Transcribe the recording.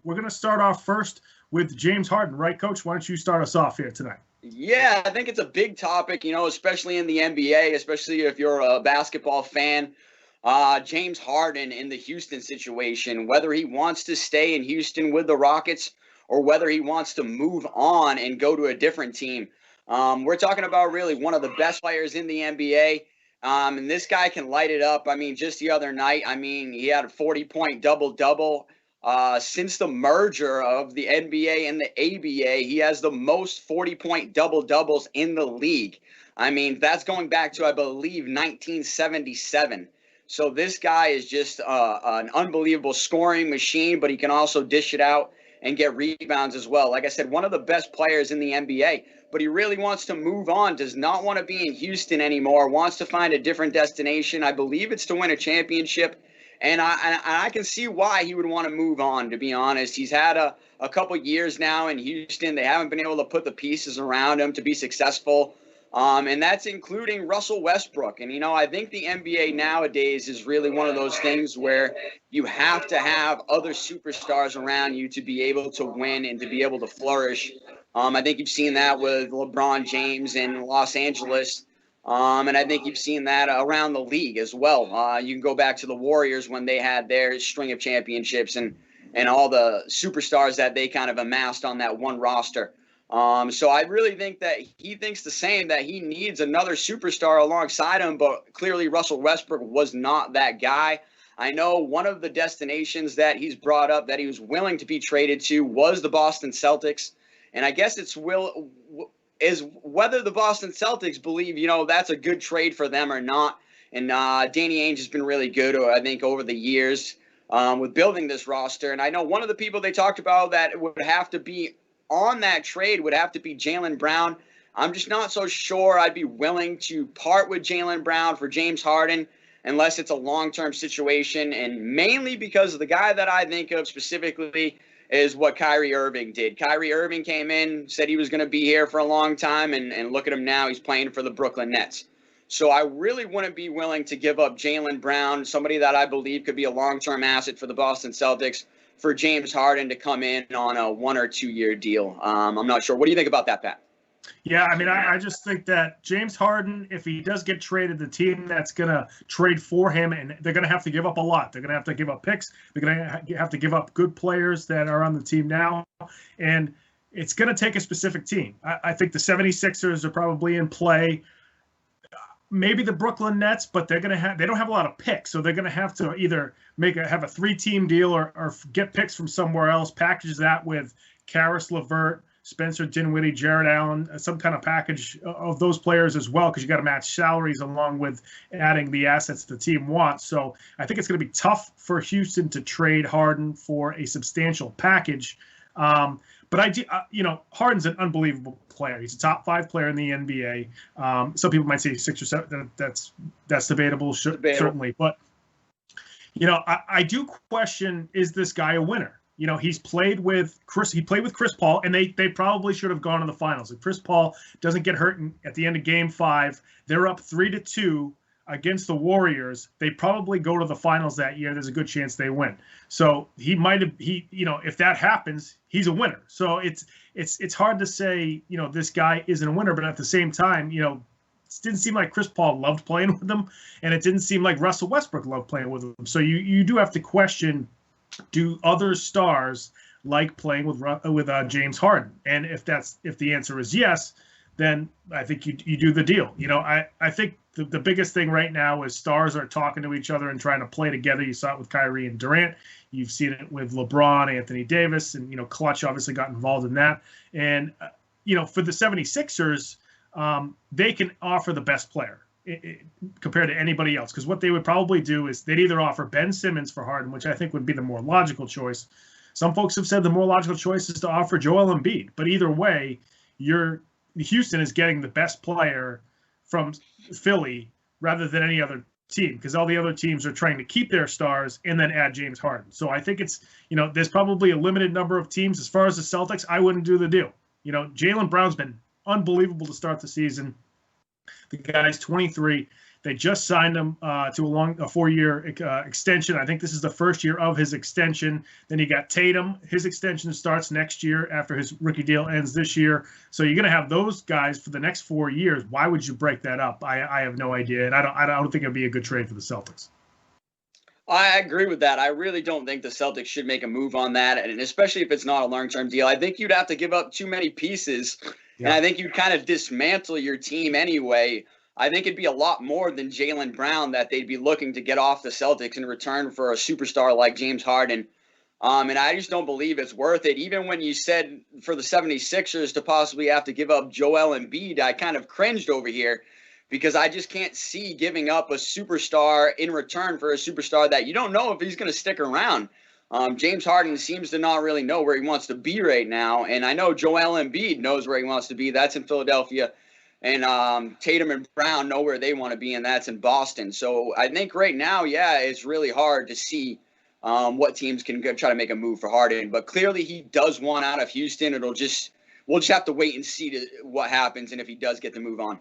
we're going to start off first with James Harden, right, Coach? Why don't you start us off here tonight? Yeah, I think it's a big topic, especially in the NBA, especially if you're a basketball fan. James Harden in the Houston situation, whether he wants to stay in Houston with the Rockets or whether he wants to move on and go to a different team. We're talking about really one of the best players in the NBA. And this guy can light it up. I mean, just the other night, he had a 40-point double-double. Since the merger of the NBA and the ABA, he has the most 40-point double-doubles in the league. I mean, that's going back to, I believe, 1977. So this guy is just an unbelievable scoring machine, but he can also dish it out and get rebounds as well. Like I said, one of the best players in the NBA, but he really wants to move on, does not want to be in Houston anymore, wants to find a different destination. I believe it's to win a championship. And I can see why he would want to move on, to be honest. He's had a couple years now in Houston. They haven't been able to put the pieces around him to be successful. And that's including Russell Westbrook. And, I think the NBA nowadays is really one of those things where you have to have other superstars around you to be able to win and to be able to flourish. I think you've seen that with LeBron James in Los Angeles. And I think you've seen that around the league as well. You can go back to the Warriors when they had their string of championships and all the superstars that they kind of amassed on that one roster. So I really think that he thinks the same, that he needs another superstar alongside him, but clearly Russell Westbrook was not that guy. I know one of the destinations that he's brought up that he was willing to be traded to was the Boston Celtics. And I guess it's whether the Boston Celtics believe, that's a good trade for them or not. And Danny Ainge has been really good, I think, over the years with building this roster. And I know one of the people they talked about that would have to be on that trade would have to be Jaylen Brown. I'm just not so sure I'd be willing to part with Jaylen Brown for James Harden unless it's a long-term situation, and mainly because of the guy that I think of specifically is what Kyrie Irving did. Kyrie Irving came in, said he was going to be here for a long time, and look at him now. He's playing for the Brooklyn Nets. So I really wouldn't be willing to give up Jaylen Brown, somebody that I believe could be a long-term asset for the Boston Celtics, for James Harden to come in on a 1 or 2 year deal. I'm not sure. What do you think about that, Pat? Yeah, I just think that James Harden, if he does get traded, the team that's going to trade for him, and they're going to have to give up a lot. They're going to have to give up picks. They're going to have to give up good players that are on the team now. And it's going to take a specific team. I think the 76ers are probably in play. Maybe the Brooklyn Nets, but they don't have a lot of picks, so they're going to have to either have a 3-team deal or get picks from somewhere else, package that with Karis LeVert, Spencer Dinwiddie, Jared Allen, some kind of package of those players as well, because you got to match salaries along with adding the assets the team wants. So I think it's going to be tough for Houston to trade Harden for a substantial package. But Harden's an unbelievable player. He's a top 5 player in the NBA. Some people might say 6 or 7. That's debatable, certainly. But I do question: is this guy a winner? He's played with Chris. He played with Chris Paul, and they probably should have gone to the finals. If Chris Paul doesn't get hurt at the end of Game 5, they're up 3-2 against the Warriors. They probably go to the finals that year. There's a good chance they win. So if that happens, he's a winner. So it's hard to say, this guy isn't a winner, but at the same time, it didn't seem like Chris Paul loved playing with him, and it didn't seem like Russell Westbrook loved playing with him. So you do have to question, do other stars like playing with James Harden? And if the answer is yes, then I think you do the deal. I think the biggest thing right now is stars are talking to each other and trying to play together. You saw it with Kyrie and Durant. You've seen it with LeBron, Anthony Davis, and, Clutch obviously got involved in that. And, for the 76ers, they can offer the best player compared to anybody else. Because what they would probably do is they'd either offer Ben Simmons for Harden, which I think would be the more logical choice. Some folks have said the more logical choice is to offer Joel Embiid. But either way, Houston is getting the best player from Philly rather than any other team, because all the other teams are trying to keep their stars and then add James Harden. So I think it's, there's probably a limited number of teams. As far as the Celtics, I wouldn't do the deal. Jaylen Brown's been unbelievable to start the season. The guy's 23. They just signed him to a 4-year extension. I think this is the first year of his extension. Then you got Tatum. His extension starts next year after his rookie deal ends this year. So you're going to have those guys for the next 4 years. Why would you break that up? I have no idea, and I don't think it'd be a good trade for the Celtics. I agree with that. I really don't think the Celtics should make a move on that, and especially if it's not a long-term deal. I think you'd have to give up too many pieces, and I think you'd kind of dismantle your team anyway. I think it'd be a lot more than Jaylen Brown that they'd be looking to get off the Celtics in return for a superstar like James Harden. And I just don't believe it's worth it. Even when you said for the 76ers to possibly have to give up Joel Embiid, I kind of cringed over here because I just can't see giving up a superstar in return for a superstar that you don't know if he's going to stick around. James Harden seems to not really know where he wants to be right now. And I know Joel Embiid knows where he wants to be. That's in Philadelphia. And Tatum and Brown know where they want to be, and that's in Boston. So I think right now, yeah, it's really hard to see what teams can try to make a move for Harden. But clearly he does want out of Houston. We'll just have to wait and see what happens and if he does get the move on.